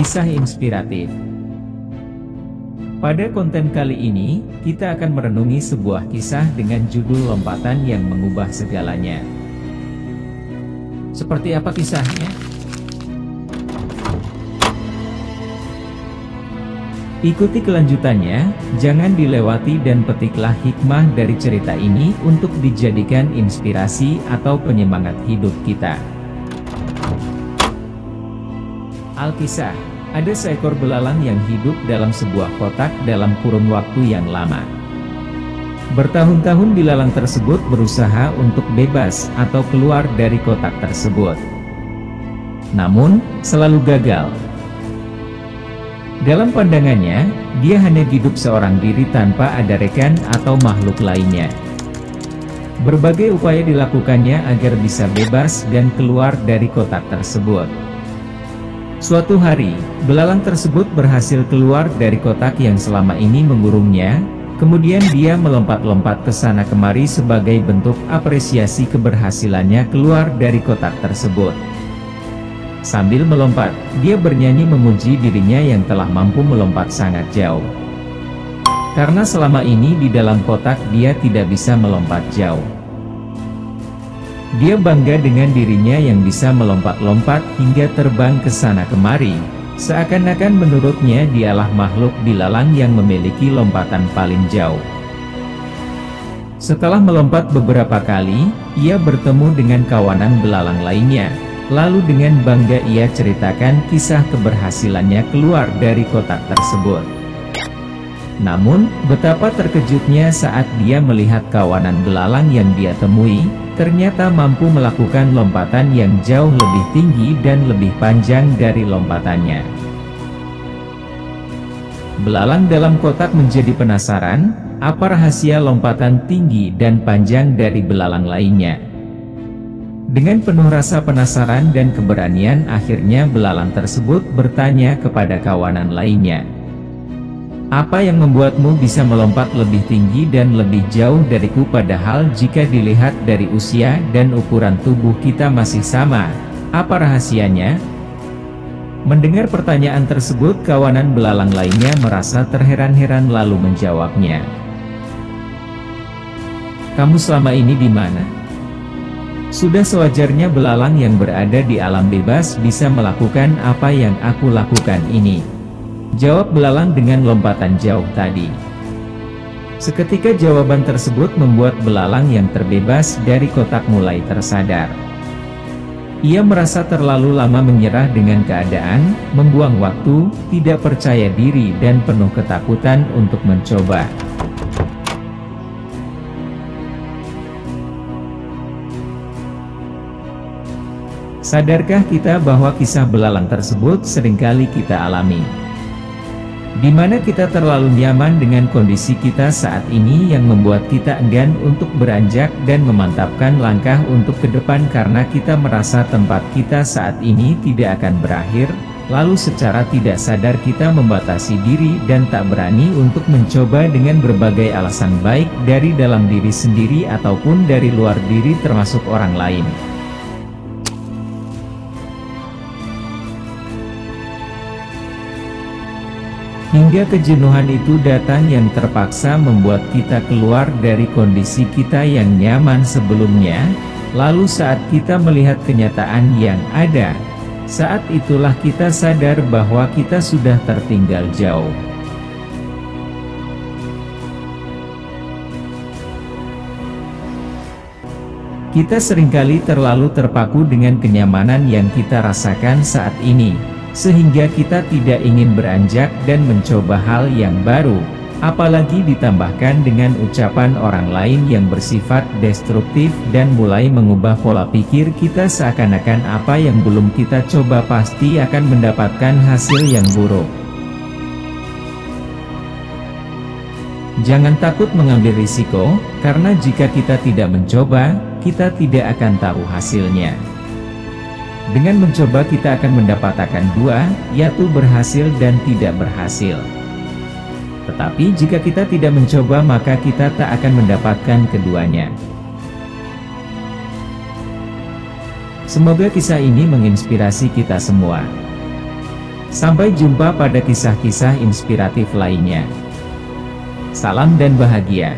Kisah inspiratif. Pada konten kali ini, kita akan merenungi sebuah kisah dengan judul Lompatan yang Mengubah Segalanya. Seperti apa kisahnya? Ikuti kelanjutannya, jangan dilewati dan petiklah hikmah dari cerita ini untuk dijadikan inspirasi atau penyemangat hidup kita. Alkisah, ada seekor belalang yang hidup dalam sebuah kotak dalam kurun waktu yang lama. Bertahun-tahun belalang tersebut berusaha untuk bebas atau keluar dari kotak tersebut. Namun, selalu gagal. Dalam pandangannya, dia hanya hidup seorang diri tanpa ada rekan atau makhluk lainnya. Berbagai upaya dilakukannya agar bisa bebas dan keluar dari kotak tersebut. Suatu hari, belalang tersebut berhasil keluar dari kotak yang selama ini mengurungnya, kemudian dia melompat-lompat ke sana kemari sebagai bentuk apresiasi keberhasilannya keluar dari kotak tersebut. Sambil melompat, dia bernyanyi memuji dirinya yang telah mampu melompat sangat jauh. Karena selama ini di dalam kotak dia tidak bisa melompat jauh. Dia bangga dengan dirinya yang bisa melompat-lompat hingga terbang ke sana kemari, seakan-akan menurutnya dialah makhluk belalang yang memiliki lompatan paling jauh. Setelah melompat beberapa kali, ia bertemu dengan kawanan belalang lainnya, lalu dengan bangga ia ceritakan kisah keberhasilannya keluar dari kotak tersebut. Namun, betapa terkejutnya saat dia melihat kawanan belalang yang dia temui, ternyata mampu melakukan lompatan yang jauh lebih tinggi dan lebih panjang dari lompatannya. Belalang dalam kotak menjadi penasaran, apa rahasia lompatan tinggi dan panjang dari belalang lainnya. Dengan penuh rasa penasaran dan keberanian, akhirnya belalang tersebut bertanya kepada kawanan lainnya, "Apa yang membuatmu bisa melompat lebih tinggi dan lebih jauh dariku, padahal jika dilihat dari usia dan ukuran tubuh kita masih sama? Apa rahasianya?" Mendengar pertanyaan tersebut, kawanan belalang lainnya merasa terheran-heran lalu menjawabnya, "Kamu selama ini di mana? Sudah sewajarnya belalang yang berada di alam bebas bisa melakukan apa yang aku lakukan ini," jawab belalang dengan lompatan jauh tadi. Seketika jawaban tersebut membuat belalang yang terbebas dari kotak mulai tersadar. Ia merasa terlalu lama menyerah dengan keadaan, membuang waktu, tidak percaya diri dan penuh ketakutan untuk mencoba. Sadarkah kita bahwa kisah belalang tersebut seringkali kita alami? Di mana kita terlalu nyaman dengan kondisi kita saat ini yang membuat kita enggan untuk beranjak dan memantapkan langkah untuk ke depan karena kita merasa tempat kita saat ini tidak akan berakhir, lalu secara tidak sadar kita membatasi diri dan tak berani untuk mencoba dengan berbagai alasan baik dari dalam diri sendiri ataupun dari luar diri termasuk orang lain. Hingga kejenuhan itu datang yang terpaksa membuat kita keluar dari kondisi kita yang nyaman sebelumnya, lalu saat kita melihat kenyataan yang ada, saat itulah kita sadar bahwa kita sudah tertinggal jauh. Kita seringkali terlalu terpaku dengan kenyamanan yang kita rasakan saat ini, sehingga kita tidak ingin beranjak dan mencoba hal yang baru, apalagi ditambahkan dengan ucapan orang lain yang bersifat destruktif dan mulai mengubah pola pikir kita seakan-akan apa yang belum kita coba pasti akan mendapatkan hasil yang buruk. Jangan takut mengambil risiko, karena jika kita tidak mencoba, kita tidak akan tahu hasilnya. Dengan mencoba kita akan mendapatkan dua, yaitu berhasil dan tidak berhasil. Tetapi jika kita tidak mencoba maka kita tak akan mendapatkan keduanya. Semoga kisah ini menginspirasi kita semua. Sampai jumpa pada kisah-kisah inspiratif lainnya. Salam dan bahagia.